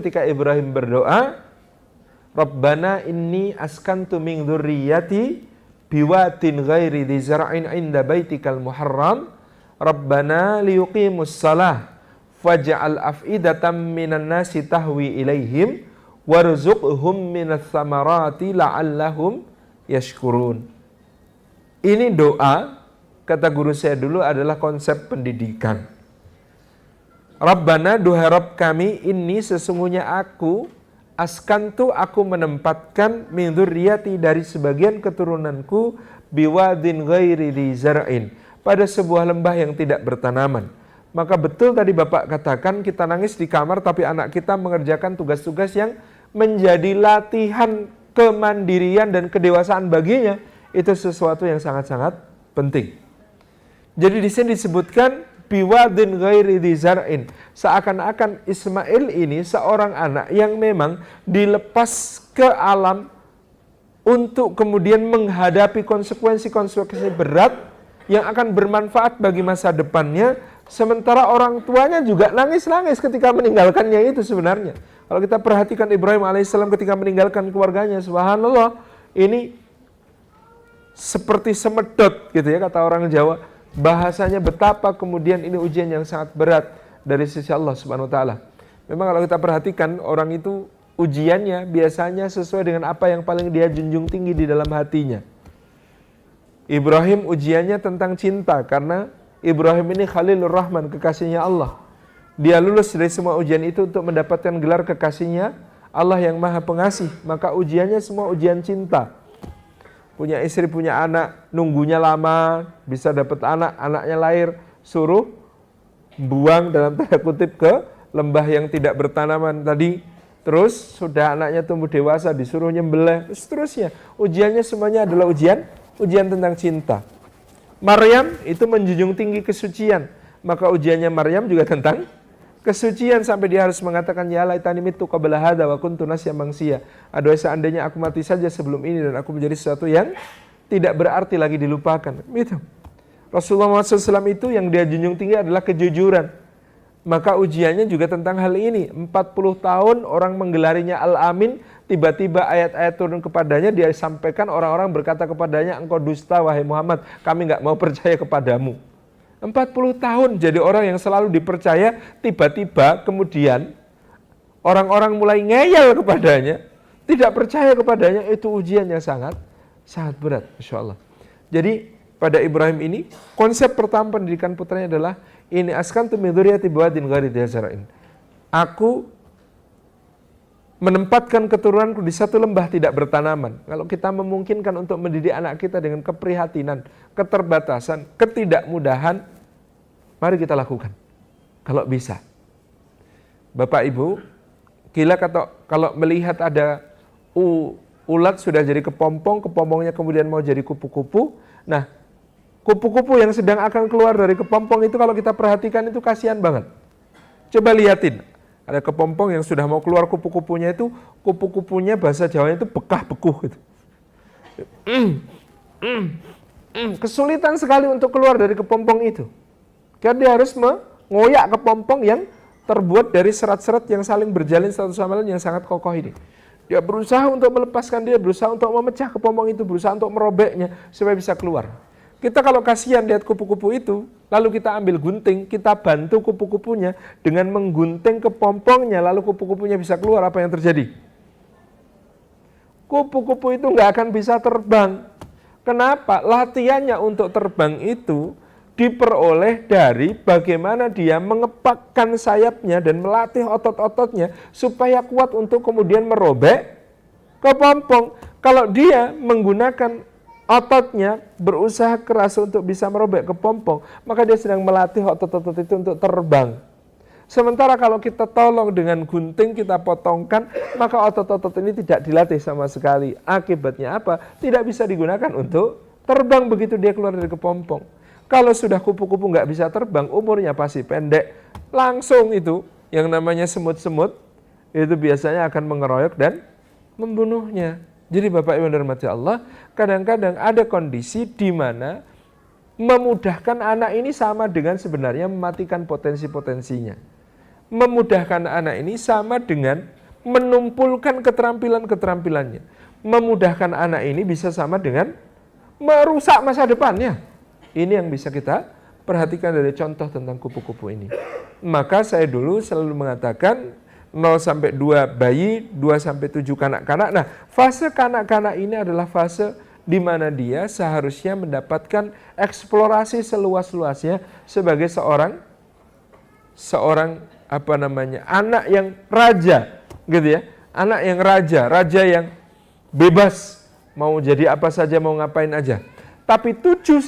ketika Ibrahim berdoa, Rabbana inni askantu min dzurriyyati biwadin ghairi dzi zar'in 'inda baitikal muharram Rabbana liyuqimus shalah faj'al af'idatan minan nasi tahwi ilaihim warzuqhum minats tsamarati la'allahum yashkurun. Ini doa, kata guru saya dulu, adalah konsep pendidikan. Rabbana, duhai Rabb kami, ini sesungguhnya aku, askantu aku menempatkan min dzurriyyati dari sebagian keturunanku biwadin ghairi dzi zar'in pada sebuah lembah yang tidak bertanaman. Maka betul tadi Bapak katakan kita nangis di kamar tapi anak kita mengerjakan tugas-tugas yang menjadi latihan kemandirian dan kedewasaan baginya. Itu sesuatu yang sangat-sangat penting. Jadi di sini disebutkan biwadin ghairi dzi zar'in. Seakan-akan Ismail ini seorang anak yang memang dilepas ke alam untuk kemudian menghadapi konsekuensi-konsekuensi berat yang akan bermanfaat bagi masa depannya, sementara orang tuanya juga nangis-nangis ketika meninggalkannya itu sebenarnya. Kalau kita perhatikan Ibrahim alaihissalam ketika meninggalkan keluarganya, subhanallah, ini seperti semedot gitu ya kata orang Jawa. Bahasanya betapa kemudian ini ujian yang sangat berat dari sisi Allah Subhanahu wa taala. Memang kalau kita perhatikan orang itu ujiannya biasanya sesuai dengan apa yang paling dia junjung tinggi di dalam hatinya. Ibrahim ujiannya tentang cinta karena Ibrahim ini Khalilur Rahman, kekasihnya Allah. Dia lulus dari semua ujian itu untuk mendapatkan gelar kekasihnya Allah yang Maha Pengasih. Maka ujiannya semua ujian cinta. Punya istri, punya anak, nunggunya lama, bisa dapat anak, anaknya lahir, suruh buang dalam tanda kutip ke lembah yang tidak bertanaman tadi. Terus sudah anaknya tumbuh dewasa, disuruh nyembelih, seterusnya. Ujiannya semuanya adalah ujian tentang cinta. Maryam itu menjunjung tinggi kesucian, maka ujiannya Maryam juga tentang kesucian sampai dia harus mengatakan ya laitani mitu qabla hadza wa kuntu nasyan mansiyya. Aduh seandainya aku mati saja sebelum ini dan aku menjadi sesuatu yang tidak berarti lagi dilupakan. Gitu. Rasulullah SAW itu yang dia junjung tinggi adalah kejujuran. Maka ujiannya juga tentang hal ini. 40 tahun orang menggelarinya Al-Amin, tiba-tiba ayat-ayat turun kepadanya, dia sampaikan, orang-orang berkata kepadanya, engkau dusta wahai Muhammad, kami enggak mau percaya kepadamu. 40 tahun jadi orang yang selalu dipercaya, tiba-tiba kemudian orang-orang mulai ngeyel kepadanya, tidak percaya kepadanya, itu ujian yang sangat berat, Masya Allah. Jadi pada Ibrahim ini, konsep pertama pendidikan putranya adalah, ini askantu min dzurriyyati biwadin ghairi dzi zar'in. Aku menempatkan keturunanku di satu lembah tidak bertanaman. Kalau kita memungkinkan untuk mendidik anak kita dengan keprihatinan, keterbatasan, ketidakmudahan, mari kita lakukan. Kalau bisa. Bapak Ibu, kalau melihat ada ulat sudah jadi kepompong, kepompongnya kemudian mau jadi kupu-kupu. Nah, kupu-kupu yang sedang akan keluar dari kepompong itu kalau kita perhatikan itu kasihan banget. Coba lihatin. Ada kepompong yang sudah mau keluar kupu-kupunya itu, kupu-kupunya bahasa Jawanya itu bekah bekuh gitu. Kesulitan sekali untuk keluar dari kepompong itu. Karena dia harus mengoyak kepompong yang terbuat dari serat-serat yang saling berjalin satu sama lain yang sangat kokoh ini. Dia berusaha untuk melepaskan, dia berusaha untuk memecah kepompong itu, berusaha untuk merobeknya supaya bisa keluar. Kita kalau kasihan lihat kupu-kupu itu, lalu kita ambil gunting, kita bantu kupu-kupunya dengan menggunting kepompongnya, lalu kupu-kupunya bisa keluar, apa yang terjadi? Kupu-kupu itu nggak akan bisa terbang. Kenapa? Latihannya untuk terbang itu diperoleh dari bagaimana dia mengepakkan sayapnya dan melatih otot-ototnya supaya kuat untuk kemudian merobek kepompong. Kalau dia menggunakan ototnya berusaha keras untuk bisa merobek kepompong, maka dia sedang melatih otot-otot itu untuk terbang. Sementara kalau kita tolong dengan gunting, kita potongkan, maka otot-otot ini tidak dilatih sama sekali. Akibatnya apa? Tidak bisa digunakan untuk terbang begitu dia keluar dari kepompong. Kalau sudah kupu-kupu nggak bisa terbang, umurnya pasti pendek. Langsung itu, yang namanya semut-semut, itu biasanya akan mengeroyok dan membunuhnya. Jadi Bapak Ibu yang dirahmati Allah, kadang-kadang ada kondisi di mana memudahkan anak ini sama dengan sebenarnya mematikan potensi-potensinya. Memudahkan anak ini sama dengan menumpulkan keterampilan-keterampilannya. Memudahkan anak ini bisa sama dengan merusak masa depannya. Ini yang bisa kita perhatikan dari contoh tentang kupu-kupu ini. Maka saya dulu selalu mengatakan 0-2 bayi, 2-7 kanak-kanak. Nah, fase kanak-kanak ini adalah fase di mana dia seharusnya mendapatkan eksplorasi seluas-luasnya sebagai seorang anak yang raja, gitu ya. Anak yang raja yang bebas, mau jadi apa saja, mau ngapain aja. Tapi 7-10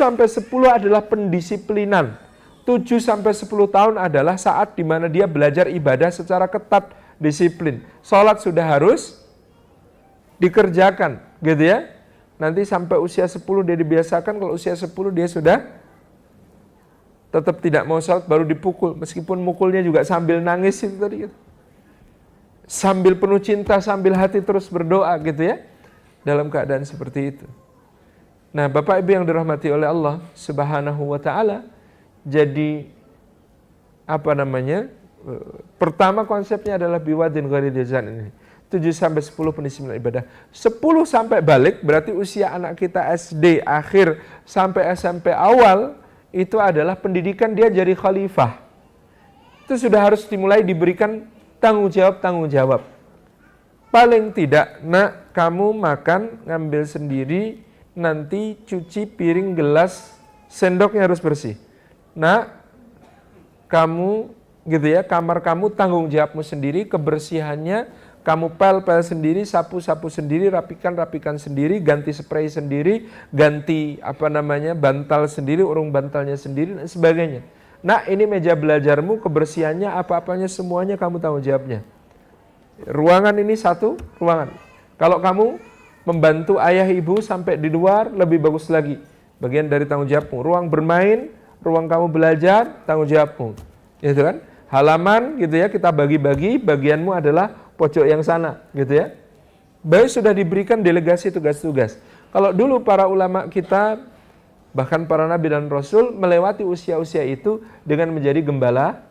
adalah pendisiplinan. 7-10 tahun adalah saat di mana dia belajar ibadah secara ketat, disiplin. Sholat sudah harus dikerjakan, gitu ya. Nanti sampai usia 10 dia dibiasakan, kalau usia 10 dia sudah tetap tidak mau sholat, baru dipukul. Meskipun mukulnya juga sambil nangis itu tadi, gitu. Sambil penuh cinta, sambil hati terus berdoa, gitu ya. Dalam keadaan seperti itu. Nah, Bapak Ibu yang dirahmati oleh Allah Subhanahu wa taala, jadi pertama konsepnya adalah biwadin ghairi dzan ini. 7-10 pendisiplinan ibadah. 10 sampai balik berarti usia anak kita SD akhir sampai SMP awal itu adalah pendidikan dia jadi khalifah. Itu sudah harus dimulai diberikan tanggung jawab. Paling tidak, nak, kamu makan ngambil sendiri, nanti cuci piring, gelas, sendoknya harus bersih. Nak, kamu gitu ya, kamar kamu tanggung jawabmu sendiri, kebersihannya kamu pel sendiri, sapu sendiri, rapikan sendiri, ganti spray sendiri, ganti bantal sendiri, urung bantalnya sendiri dan sebagainya. Nah, ini meja belajarmu, kebersihannya apa-apanya semuanya kamu tanggung jawabnya. Ruangan ini satu ruangan. Kalau kamu membantu ayah ibu sampai di luar lebih bagus lagi. Bagian dari tanggung jawabmu. Ruang bermain, ruang kamu belajar, tanggung jawabmu. Gitu kan? Halaman gitu ya, kita bagi-bagi, bagianmu adalah pojok yang sana, gitu ya. Baik, sudah diberikan delegasi tugas-tugas. Kalau dulu para ulama kita, bahkan para nabi dan rasul melewati usia-usia itu dengan menjadi gembala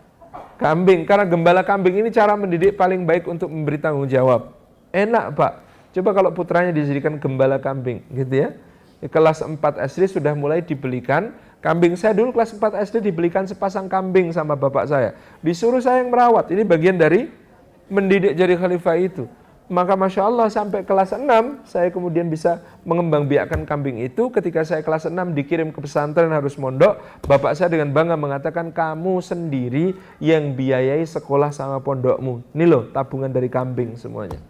kambing. Karena gembala kambing ini cara mendidik paling baik untuk memberi tanggung jawab. Enak, Pak. Coba kalau putranya dijadikan gembala kambing, gitu ya. Di kelas 4 SD sudah mulai dibelikan kambing. Saya dulu kelas 4 SD dibelikan sepasang kambing sama bapak saya. Disuruh saya yang merawat. Ini bagian dari mendidik jadi khalifah itu. Maka Masya Allah sampai kelas 6 saya kemudian bisa mengembangbiakkan kambing itu. Ketika saya kelas 6 dikirim ke pesantren harus mondok, bapak saya dengan bangga mengatakan, kamu sendiri yang biayai sekolah sama pondokmu. Ini loh tabungan dari kambing semuanya.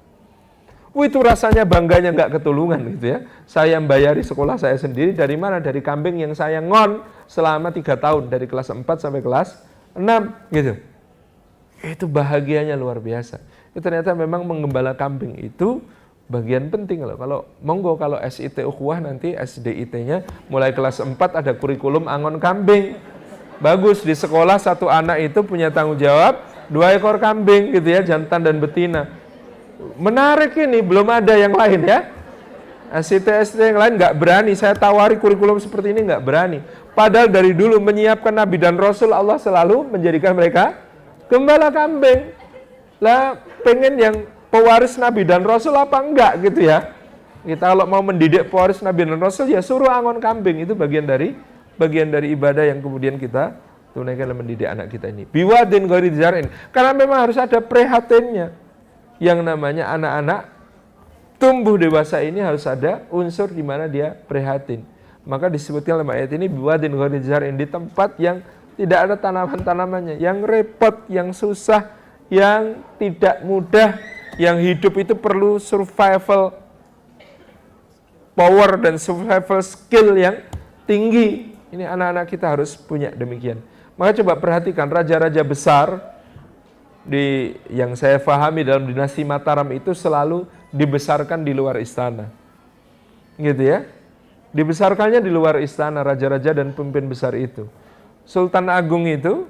Itu rasanya bangganya nggak ketulungan gitu ya. Saya membayari sekolah saya sendiri, dari mana? Dari kambing yang saya ngon selama 3 tahun, dari kelas 4 sampai kelas 6 gitu. Itu bahagianya luar biasa. Ternyata memang menggembala kambing itu bagian penting loh. Kalau SIT Ukhuwah nanti SDIT-nya mulai kelas 4 ada kurikulum angon kambing. Bagus, di sekolah satu anak itu punya tanggung jawab 2 ekor kambing gitu ya, jantan dan betina. Menarik ini, belum ada yang lain ya. SIT yang lain nggak berani, saya tawari kurikulum seperti ini nggak berani. Padahal dari dulu menyiapkan Nabi dan Rasul, Allah selalu menjadikan mereka gembala kambing. Lah pengen yang pewaris Nabi dan Rasul apa enggak gitu ya. Kita kalau mau mendidik pewaris Nabi dan Rasul ya suruh angon kambing. Itu bagian dari ibadah yang kemudian kita tunaikan dalam mendidik anak kita ini. Biwadin ghairi dzar'in. Karena memang harus ada prihatinnya. Yang namanya anak-anak tumbuh dewasa ini harus ada unsur di mana dia prihatin. Maka disebutkan dalam ayat ini biwadin ghairi dzar'in, di tempat yang tidak ada tanaman-tanamannya, yang repot, yang susah, yang tidak mudah, yang hidup itu perlu survival power dan survival skill yang tinggi. Ini anak-anak kita harus punya demikian. Maka coba perhatikan raja-raja besar yang saya pahami dalam dinasti Mataram itu selalu dibesarkan di luar istana. Gitu ya. Dibesarkannya di luar istana raja-raja dan pemimpin besar itu. Sultan Agung itu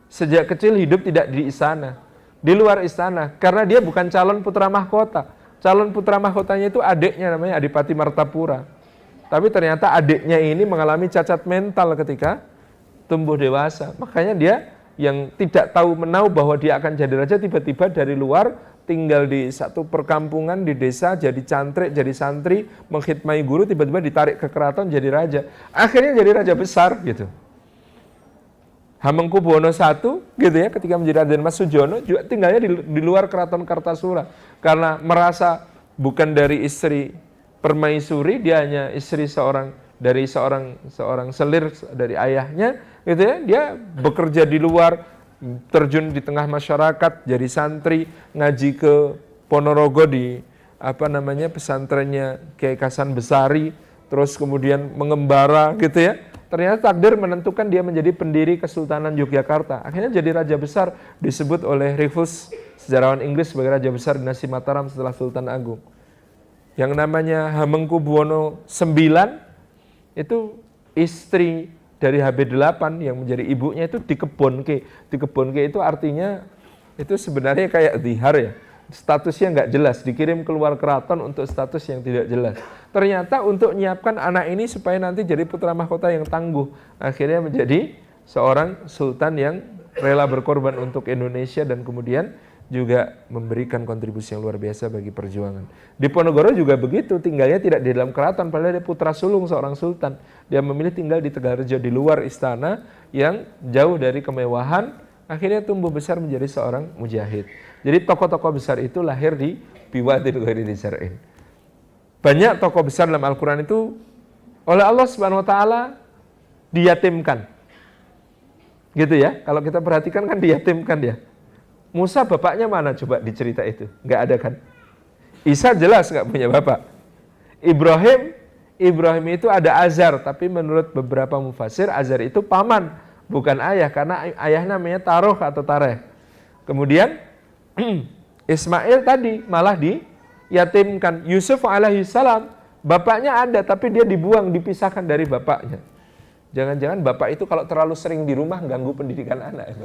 sejak kecil hidup tidak di istana, di luar istana, karena dia bukan calon putra mahkota. Calon putra mahkotanya itu adiknya, namanya Adipati Martapura. Tapi ternyata adiknya ini mengalami cacat mental ketika tumbuh dewasa. Makanya dia yang tidak tahu menau bahwa dia akan jadi raja, tiba-tiba dari luar tinggal di satu perkampungan di desa, jadi cantrik, jadi santri, mengkhidmati guru, tiba-tiba ditarik ke keraton jadi raja. Akhirnya jadi raja besar gitu. Hamengkubuwono I gitu ya, ketika menjadi Raden Mas Sujono juga tinggalnya di luar keraton Kartasura karena merasa bukan dari istri permaisuri, dia hanya istri seorang selir dari ayahnya gitu ya. Dia bekerja di luar, terjun di tengah masyarakat, jadi santri, ngaji ke Ponorogo di pesantrennya Kiai Kasan Besari, terus kemudian mengembara gitu ya. Ternyata takdir menentukan dia menjadi pendiri Kesultanan Yogyakarta. Akhirnya jadi raja besar, disebut oleh Rufus, sejarawan Inggris, sebagai raja besar dinasti Mataram setelah Sultan Agung. Yang namanya Hamengkubuwono IX itu istri dari HB8 yang menjadi ibunya itu dikebonke. Dikebonke itu artinya itu sebenarnya kayak zihar ya. Statusnya nggak jelas, dikirim keluar keraton untuk status yang tidak jelas. Ternyata untuk menyiapkan anak ini supaya nanti jadi putra mahkota yang tangguh. Akhirnya menjadi seorang sultan yang rela berkorban untuk Indonesia dan kemudian juga memberikan kontribusi yang luar biasa bagi perjuangan. Di Ponorogo juga begitu, tinggalnya tidak di dalam keraton, padahal dia putra sulung seorang sultan. Dia memilih tinggal di Tegalrejo, di luar istana yang jauh dari kemewahan, akhirnya tumbuh besar menjadi seorang mujahid. Jadi tokoh-tokoh besar itu lahir di biwadin ghairi dzar'in. Banyak tokoh besar dalam Al-Quran itu oleh Allah Subhanahu wa Ta'ala diyatimkan. Gitu ya, kalau kita perhatikan kan diyatimkan ya. Musa bapaknya mana coba dicerita itu? Nggak ada kan? Isa jelas nggak punya bapak. Ibrahim itu ada Azar, tapi menurut beberapa mufasir Azar itu paman, bukan ayah, karena ayah namanya Taroh atau Tareh. Kemudian Ismail tadi malah diyatimkan. Yusuf alaihissalam bapaknya ada, tapi dia dibuang, dipisahkan dari bapaknya. Jangan-jangan bapak itu kalau terlalu sering di rumah ganggu pendidikan anak.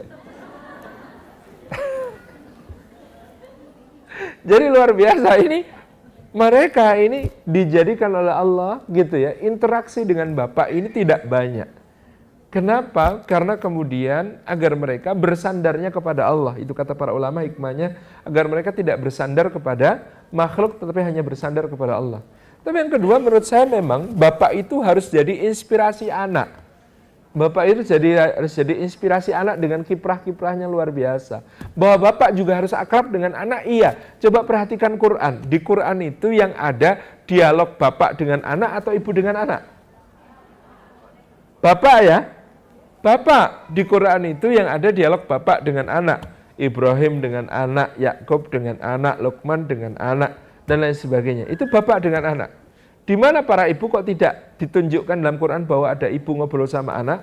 Jadi luar biasa ini, mereka ini dijadikan oleh Allah gitu ya, interaksi dengan bapak ini tidak banyak. Kenapa? Karena kemudian agar mereka bersandarnya kepada Allah. Itu kata para ulama hikmahnya, agar mereka tidak bersandar kepada makhluk tetapi hanya bersandar kepada Allah. Tapi yang kedua menurut saya memang bapak itu harus jadi inspirasi anak. Bapak itu harus jadi inspirasi anak dengan kiprah-kiprahnya luar biasa. Bahwa bapak juga harus akrab dengan anak, iya. Coba perhatikan Quran. Di Quran itu yang ada dialog bapak dengan anak atau ibu dengan anak? Bapak ya. Bapak di Quran itu yang ada dialog bapak dengan anak. Ibrahim dengan anak, Yakub dengan anak, Luqman dengan anak, dan lain sebagainya. Itu bapak dengan anak. Di mana para ibu kok tidak ditunjukkan dalam Quran bahwa ada ibu ngobrol sama anak?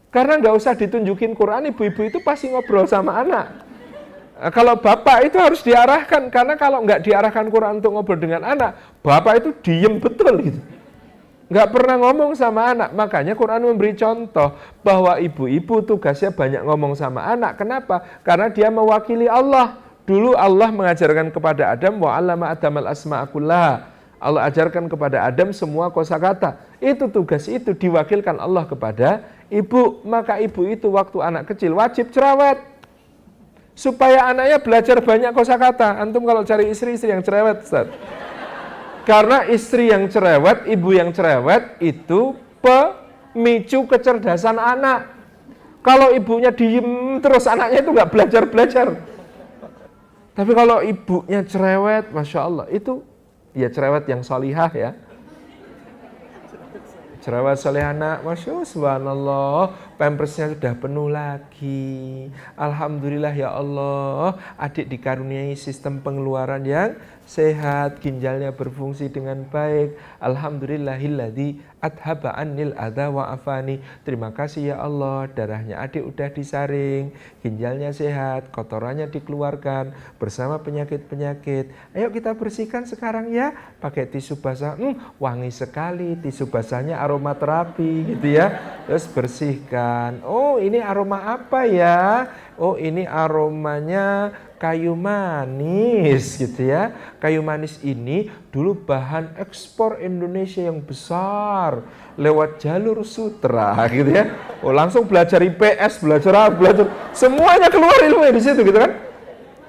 Karena nggak usah ditunjukin Quran, ibu-ibu itu pasti ngobrol sama anak. Nah, kalau bapak itu harus diarahkan, karena kalau nggak diarahkan Quran untuk ngobrol dengan anak, bapak itu diem betul gitu. Nggak pernah ngomong sama anak. Makanya Quran memberi contoh bahwa ibu-ibu tugasnya banyak ngomong sama anak. Kenapa? Karena dia mewakili Allah. Dulu Allah mengajarkan kepada Adam, wa 'allama Adamal asma'a kullaha. Allah ajarkan kepada Adam semua kosakata. Itu tugas itu diwakilkan Allah kepada ibu. Maka ibu itu waktu anak kecil wajib cerewet. Supaya anaknya belajar banyak kosakata. Antum kalau cari istri-istri yang cerewet, Ustaz. Karena istri yang cerewet, ibu yang cerewet itu pemicu kecerdasan anak. Kalau ibunya diem terus anaknya itu nggak belajar-belajar. Tapi kalau ibunya cerewet, Masya Allah, itu ya cerewet yang solihah ya. Cerewet soleh anak, Masya Allah, subhanallah, pampersnya sudah penuh lagi. Alhamdulillah ya Allah, adik dikaruniai sistem pengeluaran yang sehat, ginjalnya berfungsi dengan baik. Alhamdulillahilladzi adhaba annil adha wa afani. Terima kasih ya Allah, darahnya adik udah disaring, ginjalnya sehat, kotorannya dikeluarkan bersama penyakit-penyakit. Ayo kita bersihkan sekarang ya, pakai tisu basah. Wangi sekali, tisu basahnya aromaterapi gitu ya. Terus bersihkan. Oh, ini aroma apa ya? Oh, ini aromanya kayu manis gitu ya. Kayu manis ini dulu bahan ekspor Indonesia yang besar lewat jalur sutra gitu ya. Oh, langsung belajar IPS, belajar semuanya keluar ilmunya di situ gitu kan.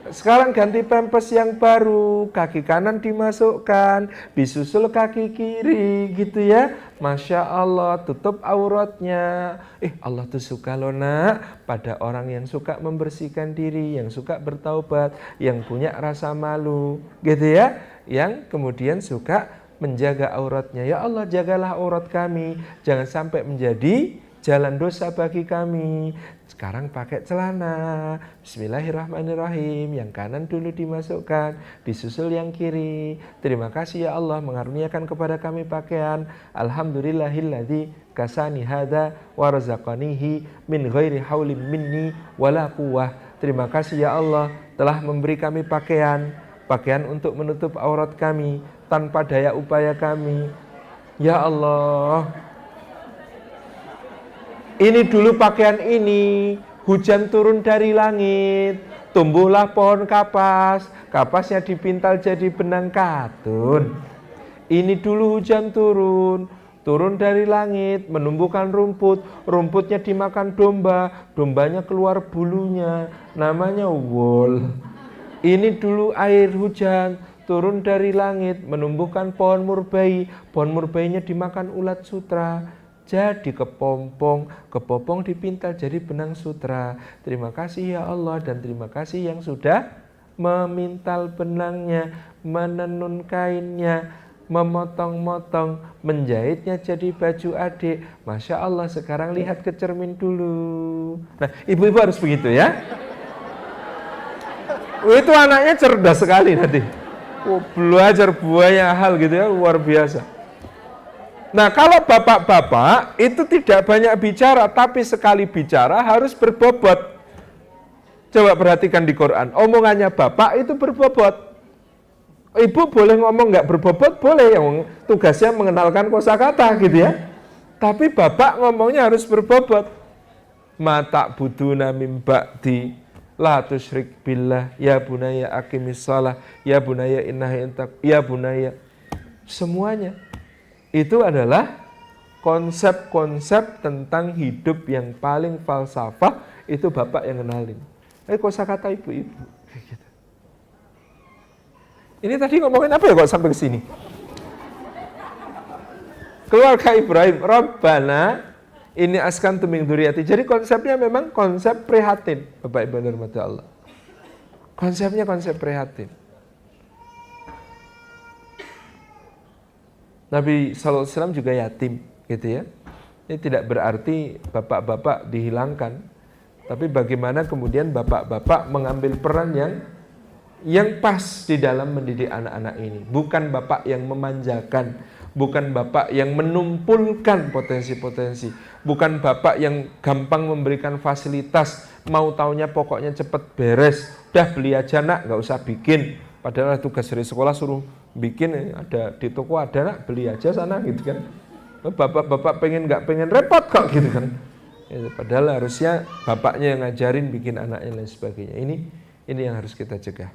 Sekarang ganti pempes yang baru, kaki kanan dimasukkan, disusul kaki kiri gitu ya. Masya Allah, tutup auratnya. Allah tuh suka loh nak pada orang yang suka membersihkan diri, yang suka bertaubat, yang punya rasa malu gitu ya. Yang kemudian suka menjaga auratnya. Ya Allah, jagalah aurat kami, jangan sampai menjadi jalan dosa bagi kami. Sekarang pakai celana. Bismillahirrahmanirrahim. Yang kanan dulu dimasukkan, disusul yang kiri. Terima kasih ya Allah mengaruniakan kepada kami pakaian. Alhamdulillahilladzi kasani hada warzaqanihi min ghairi haulin minni wala quwwah. Terima kasih ya Allah telah memberi kami pakaian untuk menutup aurat kami tanpa daya upaya kami. Ya Allah, ini dulu pakaian ini, hujan turun dari langit, tumbuhlah pohon kapas, kapasnya dipintal jadi benang katun. Ini dulu hujan turun dari langit, menumbuhkan rumput, rumputnya dimakan domba, dombanya keluar bulunya, namanya wol. Ini dulu air hujan, turun dari langit, menumbuhkan pohon murbai, pohon murbainya dimakan ulat sutra. Jadi kepompong dipintal jadi benang sutra. Terima kasih ya Allah dan terima kasih yang sudah memintal benangnya, menenun kainnya, memotong-motong, menjahitnya jadi baju adik. Masya Allah, sekarang lihat ke cermin dulu. Nah, ibu-ibu harus begitu ya. Itu anaknya cerdas sekali nanti. Belajar banyak hal gitu ya, luar biasa. Nah, kalau bapak-bapak itu tidak banyak bicara, tapi sekali bicara harus berbobot. Coba perhatikan di Quran, omongannya bapak itu berbobot. Ibu boleh ngomong nggak berbobot, boleh, yang tugasnya mengenalkan kosakata gitu ya. Tapi bapak ngomongnya harus berbobot. Mata buduna mim ba'di la tusyrik billah ya bunaya aqimis shalah ya bunaya innaha ya bunaya. Semuanya itu adalah konsep-konsep tentang hidup yang paling falsafah, itu bapak yang kenalin. Kosakata ibu-ibu. Gitu. Ini tadi ngomongin apa ya kok sampai ke sini? Keluarga Ibrahim, Rabbana ini askantu min dzurriyyati. Jadi konsepnya memang konsep prihatin, Bapak Ibu dan rahmati Allah. Konsepnya konsep prihatin. Nabi SAW juga yatim, gitu ya. Ini tidak berarti bapak-bapak dihilangkan, tapi bagaimana kemudian bapak-bapak mengambil peran yang pas di dalam mendidik anak-anak ini. Bukan bapak yang memanjakan, bukan bapak yang menumpulkan potensi-potensi, bukan bapak yang gampang memberikan fasilitas, mau taunya pokoknya cepet beres, udah beli aja nak, nggak usah bikin. Padahal tugas dari sekolah suruh bikin, ada di toko ada nak, beli aja sana gitu kan. Bapak-bapak nggak pengen repot kok gitu kan. Padahal harusnya bapaknya yang ngajarin, bikin anaknya dan lain sebagainya. Ini yang harus kita cegah.